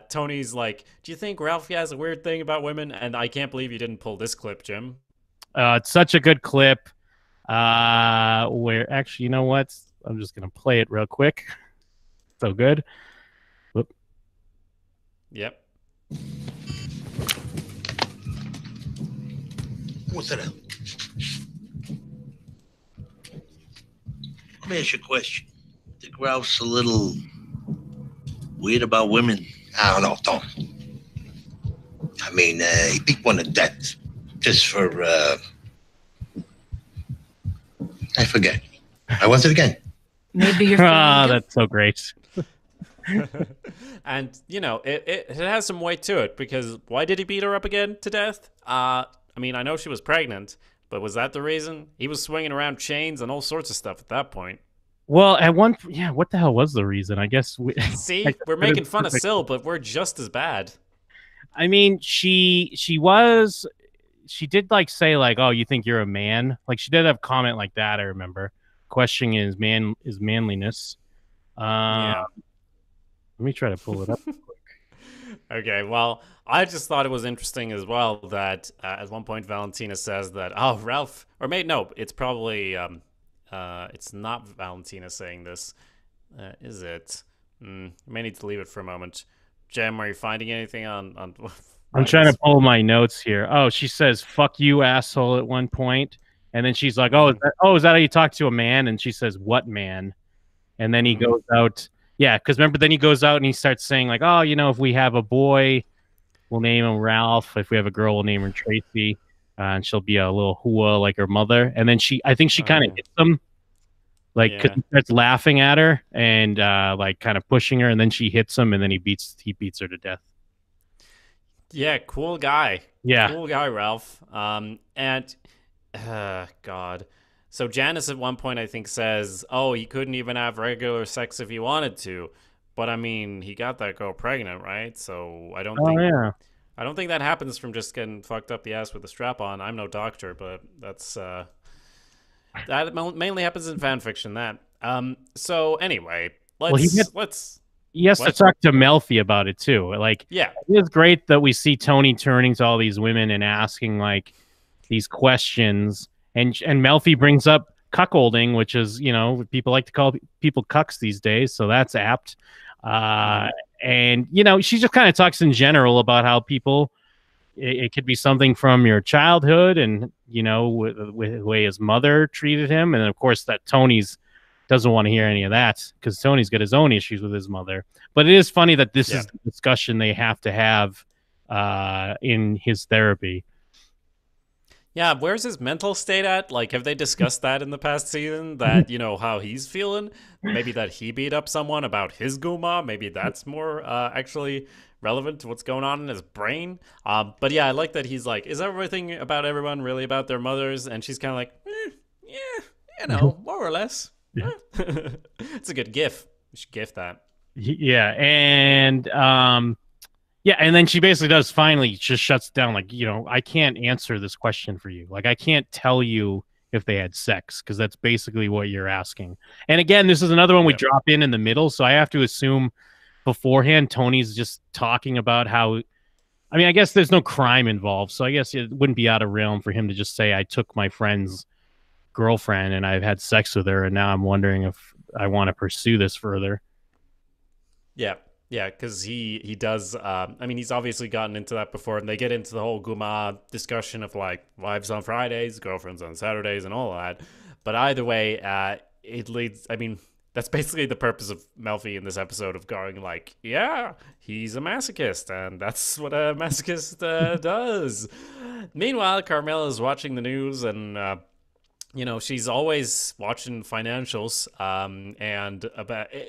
Tony's like, do you think Ralphie has a weird thing about women? And I can't believe you didn't pull this clip, Jim. It's such a good clip. Where actually, you know what? I'm just gonna play it real quick. So good. Whoop. Yep. What's that? Let me ask you a question. Think Ralph's a little weird about women? I don't know, Tom. I mean, he picked one of that just for, I forget. I want it again. Maybe you're that's so great. And, you know, it has some weight to it, because why did he beat her up again to death? I mean, I know she was pregnant, but was that the reason? He was swinging around chains and all sorts of stuff at that point. Well, at one, what the hell was the reason? I guess See, we're making fun of Sil, but we're just as bad. I mean, she was she did like say like, "Oh, you think you're a man?" Like she did have a comment like that. I remember questioning his manliness. Yeah. Let me try to pull it up. Okay, well, I just thought it was interesting as well that at one point Valentina says that, oh, Ralph, or no, it's probably, it's not Valentina saying this, is it? I may need to leave it for a moment. Jem, are you finding anything on I'm trying to pull my notes here. Oh, she says "fuck you, asshole" at one point, and then she's like, "Oh, is that how you talk to a man?" And she says, "What man?" And then he goes out. Yeah, because remember, then he goes out and he starts saying like, "Oh, if we have a boy, we'll name him Ralph. If we have a girl, we'll name her Tracy, and she'll be a little hua like her mother." And then I think she kind of hits him, like because he starts laughing at her and like kind of pushing her, and then she hits him, and then he beats her to death. Yeah, cool guy. Yeah. Cool guy, Ralph. And God. So Janice at one point I think says, "Oh, he couldn't even have regular sex if he wanted to." But I mean, he got that girl pregnant, right? So I don't think that happens from just getting fucked up the ass with a strap on. I'm no doctor, but that's that mainly happens in fan fiction. So anyway, let's he has to talk to Melfi about it too. Like, yeah, it is great that we see Tony turning to all these women and asking like these questions, and Melfi brings up cuckolding, which is people like to call people cucks these days, so that's apt. And she just kind of talks in general about how people. It could be something from your childhood, and with the way his mother treated him, and then of course that Tony's doesn't want to hear any of that because Tony's got his own issues with his mother. But it is funny that this is the discussion they have to have in his therapy. Yeah, where's his mental state at? Like, have they discussed that in the past season? That, how he's feeling? Maybe that he beat up someone about his guma? Maybe that's more actually relevant to what's going on in his brain? But yeah, I like that he's like, is everything about everyone really about their mothers? And she's kind of like, yeah, more or less. Yeah. It's a good gif. You should gif that. Yeah, and and then she basically does finally just shuts down like, I can't answer this question for you. Like, I can't tell you if they had sex because that's basically what you're asking. And again, this is another one we drop in the middle, so I have to assume beforehand Tony's just talking about how, I guess there's no crime involved, so I guess it wouldn't be out of realm for him to just say, I took my friend's girlfriend and I've had sex with her and now I'm wondering if I want to pursue this further. Yeah, because he does. He's obviously gotten into that before, and they get into the whole Guma discussion of like wives on Fridays, girlfriends on Saturdays, and all of that. But either way, it leads. That's basically the purpose of Melfi in this episode of going like, yeah, he's a masochist, and that's what a masochist does. Meanwhile, Carmela is watching the news and. She's always watching financials, and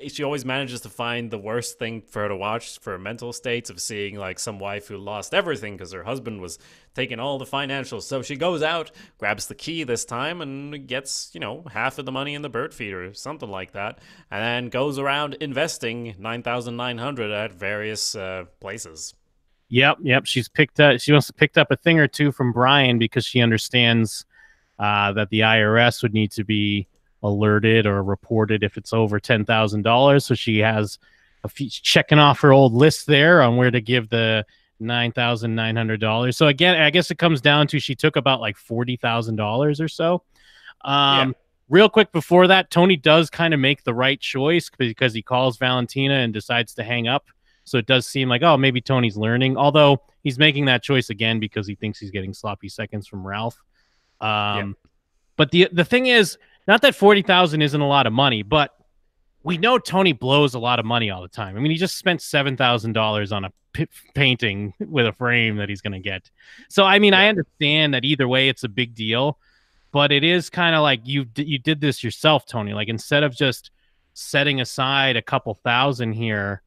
she always manages to find the worst thing for her to watch for mental states of seeing like some wife who lost everything because her husband was taking all the financials. So she goes out, grabs the key this time, and gets half of the money in the bird feeder, something like that, and then goes around investing 9,900 at various places. Yep. She must have picked up a thing or two from Brian because she understands. That the IRS would need to be alerted or reported if it's over $10,000. So she has checking off her old list there on where to give the $9,900. So again, I guess it comes down to she took about like $40,000 or so. Real quick before that, Tony does kind of make the right choice because he calls Valentina and decides to hang up. So it does seem like, oh, maybe Tony's learning, although he's making that choice again because he thinks he's getting sloppy seconds from Ralph. But the thing is, not that 40,000 isn't a lot of money, but we know Tony blows a lot of money all the time. He just spent $7,000 on a painting with a frame that he's going to get. So I understand that either way it's a big deal, but it is kind of like you did this yourself, Tony. Like, instead of just setting aside a couple thousand here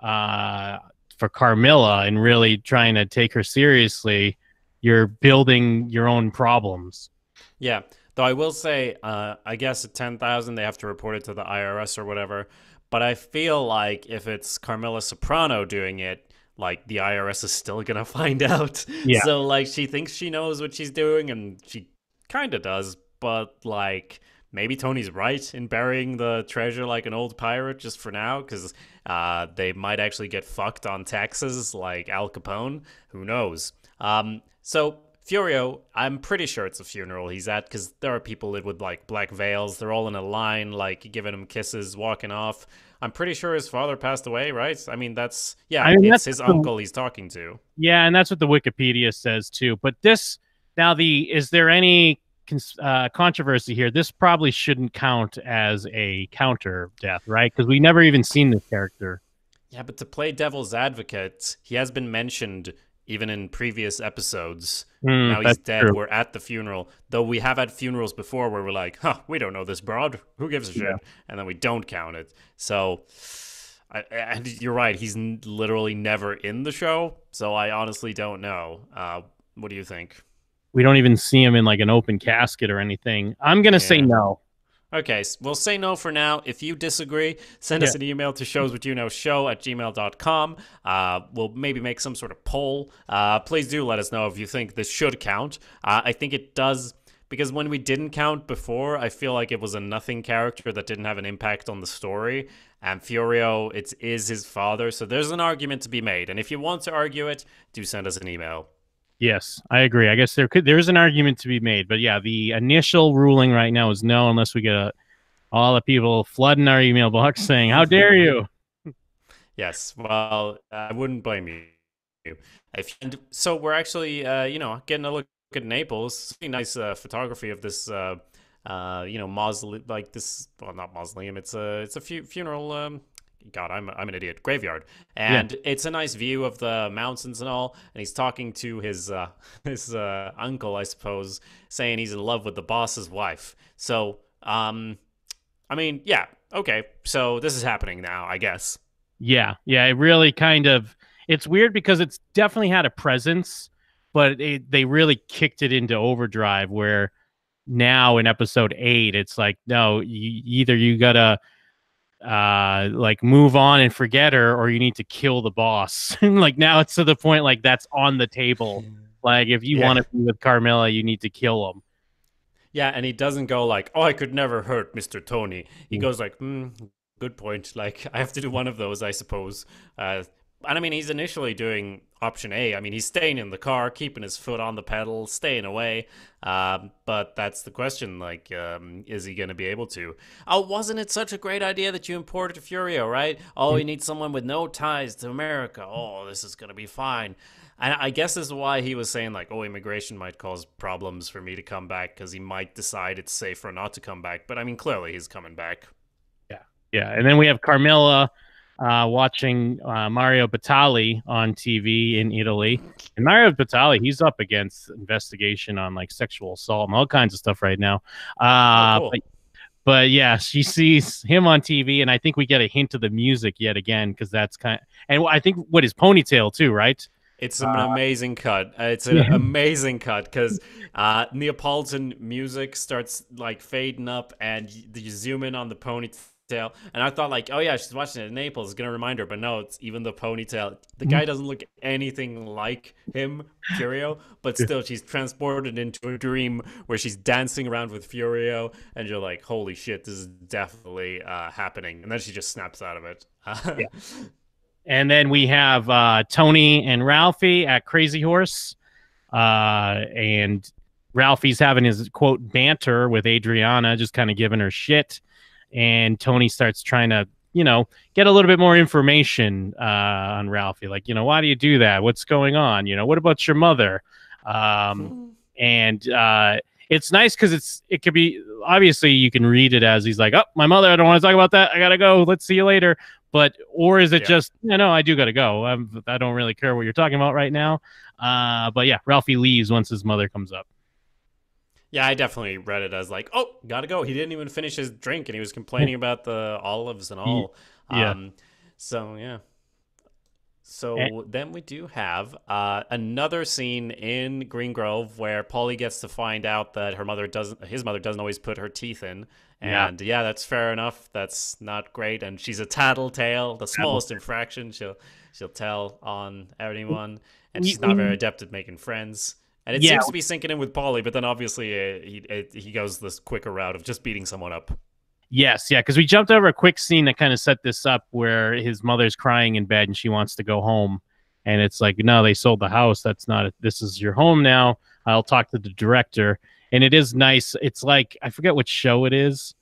for Carmilla and really trying to take her seriously, you're building your own problems. Yeah, though I will say, I guess at 10,000 they have to report it to the IRS or whatever. But I feel like if it's Carmilla Soprano doing it, like the IRS is still gonna find out. Yeah. So like she thinks she knows what she's doing, and she kind of does, but like maybe Tony's right in burying the treasure like an old pirate just for now, because they might actually get fucked on taxes like Al Capone. Who knows? So Furio, I'm pretty sure it's a funeral he's at, because there are people with like black veils. They're all in a line, like giving him kisses, walking off. I'm pretty sure his father passed away, right? I mean, it's that's his uncle he's talking to. Yeah, and that's what the Wikipedia says too. But this now, is there any controversy here? This probably shouldn't count as a counter death, right? Because we never even seen this character. Yeah, but to play devil's advocate, he has been mentioned even in previous episodes. Now he's dead. True. We're at the funeral. Though we have had funerals before where we're like, we don't know this broad. Who gives a shit? Yeah. And then we don't count it. So, and you're right. He's literally never in the show. So I honestly don't know. What do you think? We don't even see him in like an open casket or anything. I'm going to say no. Okay, we'll say no for now. If you disagree, send us an email to showswhatyouknowshow@gmail.com. We'll maybe make some sort of poll. Please do let us know if you think this should count. I think it does, because when we didn't count before, I feel like it was a nothing character that didn't have an impact on the story. And Furio, it is his father, so there's an argument to be made. And if you want to argue it, do send us an email. Yes, I agree. I guess there is an argument to be made, but yeah, the initial ruling right now is no, unless we get all the people flooding our email box saying, "How dare you?" Yes, well, I wouldn't blame you. And so we're actually, getting a look at Naples. Pretty nice photography of this, mausoleum, like this. Well, not mausoleum. It's a funeral. God, I'm an idiot. Graveyard, and it's a nice view of the mountains and all. And he's talking to his uncle, I suppose, saying he's in love with the boss's wife. So, I mean, yeah, okay. So this is happening now, I guess. Yeah, it really it's weird because it's definitely had a presence, but they really kicked it into overdrive, where now in episode 8, it's like, no, either you gotta like move on and forget her, or you need to kill the boss. Like now it's to the point like that's on the table. Like if you want to be with Carmilla, you need to kill him. Yeah, and he doesn't go like, "Oh, I could never hurt Mr. Tony." He goes like, good point. Like, I have to do one of those, I suppose. And I mean, he's initially doing option A. I mean, he's staying in the car, keeping his foot on the pedal, staying away. But that's the question. Like, is he going to be able to? Oh, wasn't it such a great idea that you imported Furio, right? Oh, you need someone with no ties to America. Oh, this is going to be fine. And I guess this is why he was saying, like, oh, immigration might cause problems for me to come back, because he might decide it's safer not to come back. But, I mean, clearly he's coming back. Yeah, and then we have Carmilla watching Mario Batali on TV in Italy. And Mario Batali, he's up against investigation on, like, sexual assault and all kinds of stuff right now. Cool. But yeah, she sees him on TV, and I think we get a hint of the music yet again, because that's and I think his ponytail too, right? It's an amazing cut. It's an amazing cut, because Neapolitan music starts like fading up, and you zoom in on the ponytail, and I thought like, oh yeah, she's watching it in Naples, it's gonna remind her, but no, it's even the ponytail. The guy doesn't look anything like him, Furio, but still she's transported into a dream where she's dancing around with Furio, and you're like, holy shit, this is definitely happening, and then she just snaps out of it. And then we have Tony and Ralphie at Crazy Horse. And Ralphie's having his, quote, banter with Adriana, just kind of giving her shit. And Tony starts trying to, get a little bit more information on Ralphie. Like, why do you do that? What's going on? What about your mother? And it's nice because it could be, obviously you can read it as he's like, oh, my mother, I don't want to talk about that. I got to go. Let's see you later. Or is it just, no, I do got to go. I don't really care what you're talking about right now. But yeah, Ralphie leaves once his mother comes up. Yeah, I definitely read it as like, oh, gotta go. He didn't even finish his drink, and he was complaining about the olives and all. Yeah. So, yeah. So then we do have another scene in Green Grove where Polly gets to find out that his mother doesn't always put her teeth in. And yeah, that's fair enough. That's not great. And she's a tattletale. The smallest infraction she'll tell on anyone. And she's not very adept at making friends. And it seems to be sinking in with Polly, but then obviously he goes this quicker route of just beating someone up. Yes, yeah, because we jumped over a quick scene that kind of set this up where his mother's crying in bed and she wants to go home. And it's like, no, they sold the house. That's not it. This is your home now. I'll talk to the director. And it is nice. It's like, I forget what show it is,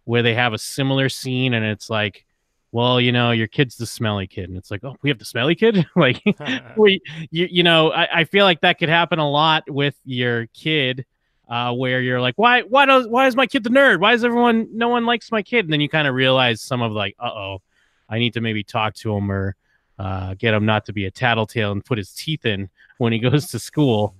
where they have a similar scene. And it's like, well, your kid's the smelly kid. And it's like, oh, we have the smelly kid? Like, I feel like that could happen a lot with your kid. Where you're like, why is my kid the nerd? Why is no one likes my kid? And then you kind of realize some of like, I need to maybe talk to him or get him not to be a tattletale and put his teeth in when he goes to school.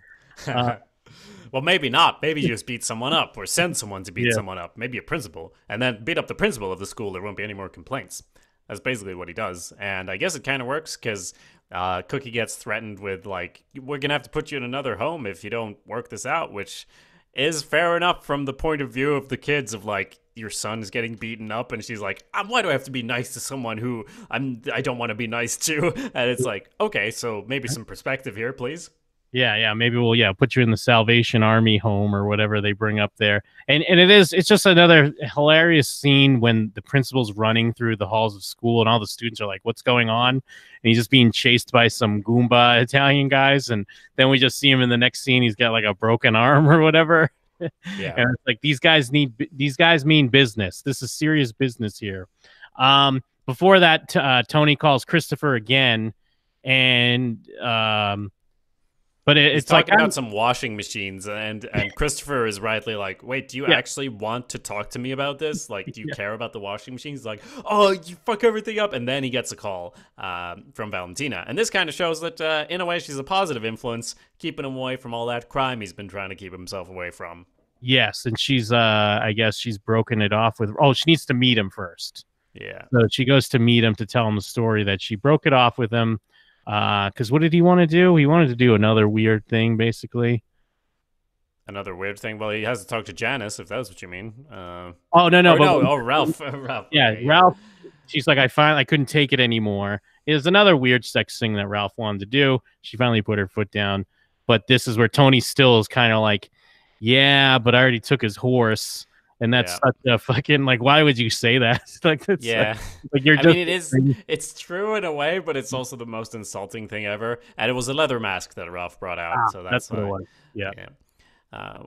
Well, maybe not. Maybe you just beat someone up or send someone to beat someone up. Maybe a principal, and then beat up the principal of the school. There won't be any more complaints. That's basically what he does. And I guess it kind of works because Cookie gets threatened with like, we're going to have to put you in another home if you don't work this out, which is fair enough from the point of view of the kids of like, your son is getting beaten up and she's like, why do I have to be nice to someone who I don't want to be nice to? And it's like, okay, so maybe some perspective here, please. Yeah, maybe we'll put you in the Salvation Army home or whatever they bring up there. And it's just another hilarious scene when the principal's running through the halls of school and all the students are like, what's going on? And he's just being chased by some Goomba Italian guys. And then we just see him in the next scene. He's got like a broken arm or whatever. Yeah. And it's like, these guys mean business. This is serious business here. Before that, Tony calls Christopher again and, but it's talking like about some washing machines, and Christopher is rightly like, wait, do you actually want to talk to me about this? Like, do you care about the washing machines? Like, oh, you fuck everything up. And then he gets a call from Valentina. And this kind of shows that, in a way, she's a positive influence, keeping him away from all that crime he's been trying to keep himself away from. Yes, and she's, I guess she's broken it off with, she needs to meet him first. Yeah. So she goes to meet him to tell him the story that she broke it off with him. Because what did he want to do? He wanted to do another weird thing, basically. Another weird thing? Well, he has to talk to Janice, if that's what you mean. No. Ralph. Ralph. Yeah, okay, Ralph. She's like, I couldn't take it anymore. It was another weird sex thing that Ralph wanted to do. She finally put her foot down. But this is where Tony Still is kind of like, yeah, but I already took his horse. And that's such a fucking, like, why would you say that? Like, that's like you're just... it's true in a way, but it's also the most insulting thing ever. And it was a leather mask that Ralph brought out. So that's what it was. Yeah.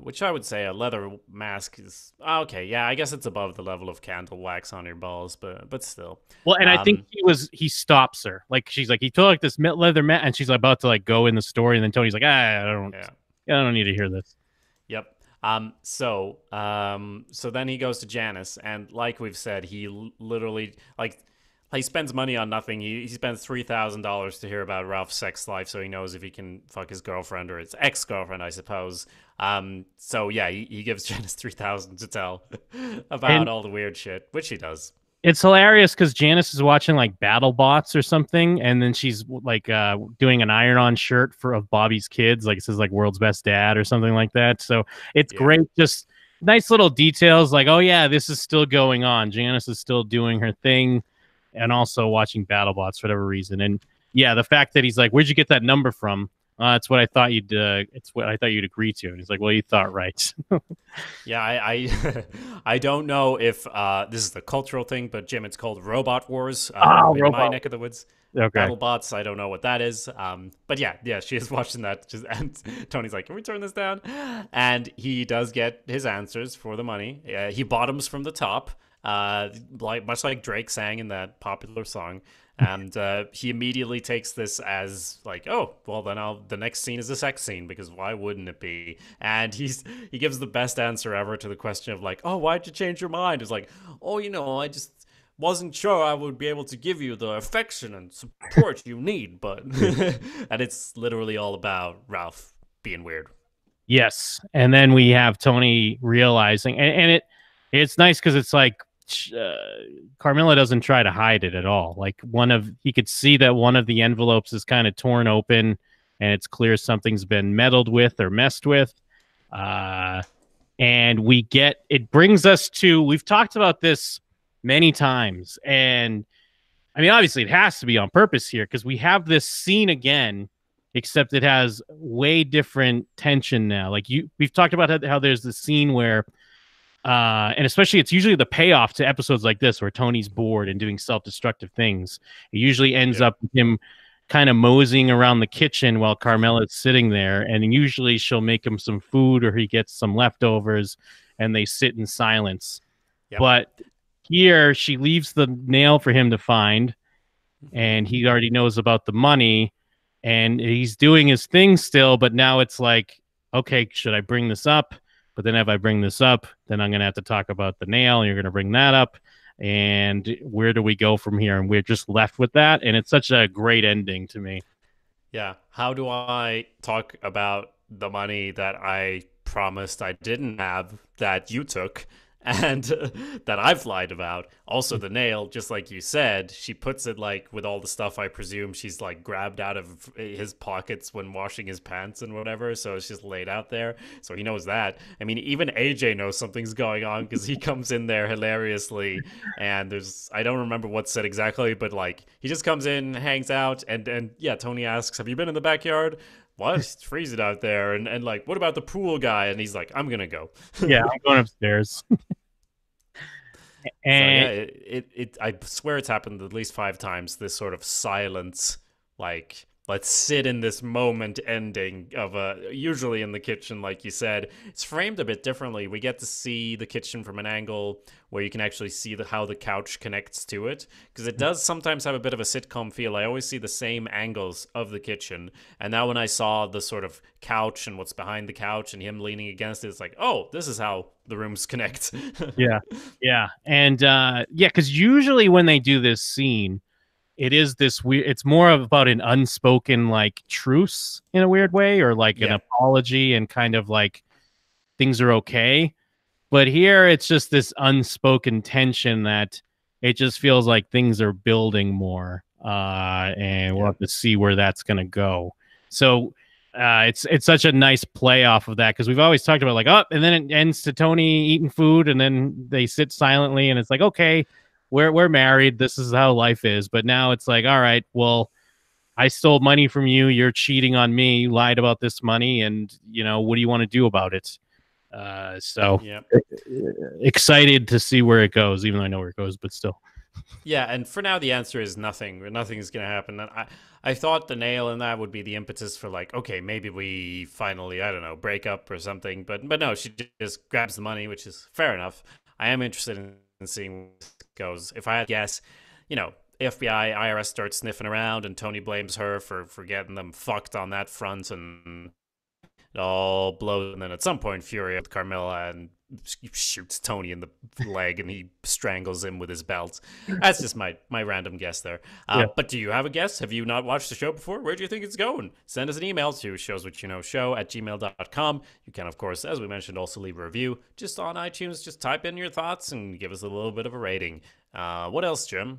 Which I would say a leather mask is, okay, yeah, I guess it's above the level of candle wax on your balls, but still. Well, and I think he stops her. Like, she's like, he took like this leather mask, and she's about to like go in the story, and then Tony's like, I don't need to hear this. Yep. So then he goes to Janice, and like we've said, he literally he spends money on nothing. He spends $3,000 to hear about Ralph's sex life, so he knows if he can fuck his girlfriend or his ex-girlfriend, I suppose. So yeah, he gives Janice $3,000 to tell about all the weird shit, which he does. It's hilarious because Janice is watching like BattleBots or something, and then she's like doing an iron-on shirt of Bobby's Kids, like it says like "World's Best Dad" or something like that. So it's great, just nice little details. Like, oh yeah, this is still going on. Janice is still doing her thing, and also watching BattleBots for whatever reason. And yeah, the fact that he's like, "Where'd you get that number from?" It's what I thought you'd. It's what I thought you'd agree to. And he's like, "Well, you thought right." Yeah, I don't know if this is the cultural thing, but Jim, it's called Robot Wars. In my neck of the woods. Okay. BattleBots, I don't know what that is. But yeah, she is watching that. And Tony's like, "Can we turn this down?" And he does get his answers for the money. He bottoms from the top, much like Drake sang in that popular song. And he immediately takes this as like, oh, well, then the next scene is a sex scene, because why wouldn't it be? And he gives the best answer ever to the question of like, oh, why'd you change your mind? It's like, oh, I just wasn't sure I would be able to give you the affection and support you need, but and it's literally all about Ralph being weird. Yes, and then we have Tony realizing, and it's nice because it's like Carmilla doesn't try to hide it at all. Like he could see that one of the envelopes is kind of torn open, and it's clear something's been meddled with or messed with. And it brings us to, we've talked about this many times, and I mean, obviously it has to be on purpose here because we have this scene again, except it has way different tension now. Like we've talked about how there's the scene where, and especially it's usually the payoff to episodes like this where Tony's bored and doing self-destructive things. It usually ends up with him kind of moseying around the kitchen while Carmella's sitting there, and usually she'll make him some food or he gets some leftovers and they sit in silence. Yep. But here she leaves the nail for him to find, and he already knows about the money, and he's doing his thing still, but now it's like, okay, should I bring this up? But then if I bring this up, then I'm going to have to talk about the nail, and you're going to bring that up. And where do we go from here? And we're just left with that. And it's such a great ending to me. Yeah. How do I talk about the money that I promised I didn't have that you took and that I've lied about? Also, the nail, just like you said, she puts it like with all the stuff I presume she's like grabbed out of his pockets when washing his pants and whatever. So it's just laid out there. So he knows that. I mean, even AJ knows something's going on because he comes in there hilariously. And I don't remember what's said exactly, but like he just comes in, hangs out. And yeah, Tony asks, have you been in the backyard? What? It's freezing out there. And like, what about the pool guy? And he's like, I'm going to go. Yeah, I'm going upstairs. And so yeah, I swear it's happened at least 5 times, this sort of silence, like, let's sit in this moment ending of usually in the kitchen, like you said. It's framed a bit differently. We get to see the kitchen from an angle where you can actually see how the couch connects to it, because it does sometimes have a bit of a sitcom feel. I always see the same angles of the kitchen, and now when I saw the sort of couch and what's behind the couch and him leaning against it, it's like, oh, this is how the rooms connect. yeah. And because usually when they do this scene, it is this weird, it's more about an unspoken like truce in a weird way, or like an apology and kind of like things are okay. But here it's just this unspoken tension that it just feels like things are building more. And we'll have to see where that's going to go. So it's such a nice play off of that, because we've always talked about like, and then it ends to Tony eating food and then they sit silently and it's like, okay, we're married. This is how life is. But now it's like, all right, well, I stole money from you. You're cheating on me. You lied about this money. And, what do you want to do about it? Excited to see where it goes, even though I know where it goes, but still. Yeah, and for now, the answer is nothing. Nothing is going to happen. And I thought the nail in that would be the impetus for like, okay, maybe we finally, I don't know, break up or something. But no, she just grabs the money, which is fair enough. I am interested in seeing where it goes. If I had to guess, FBI, IRS starts sniffing around and Tony blames her for getting them fucked on that front, and it all blows. And then at some point, Fury with Carmilla and shoots Tony in the leg and he strangles him with his belt. That's just my random guess there. But do you have a guess? Have you not watched the show before? Where do you think it's going? Send us an email to showswhatyouknowshow@gmail.com. You can, of course, as we mentioned, also leave a review just on iTunes. Just type in your thoughts and give us a little bit of a rating. What else, Jim?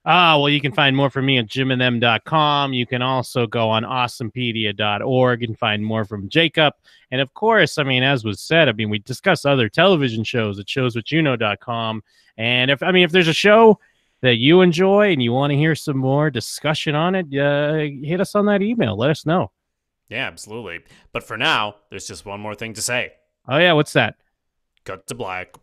Well, you can find more from me at jimandthem.com. You can also go on awesomepedia.org and find more from Jacob. And of course, as was said, we discuss other television shows at showswhatyouknow.com. And if there's a show that you enjoy and you want to hear some more discussion on it, hit us on that email. Let us know. Yeah, absolutely. But for now, there's just one more thing to say. Oh, yeah. What's that? Cut to black.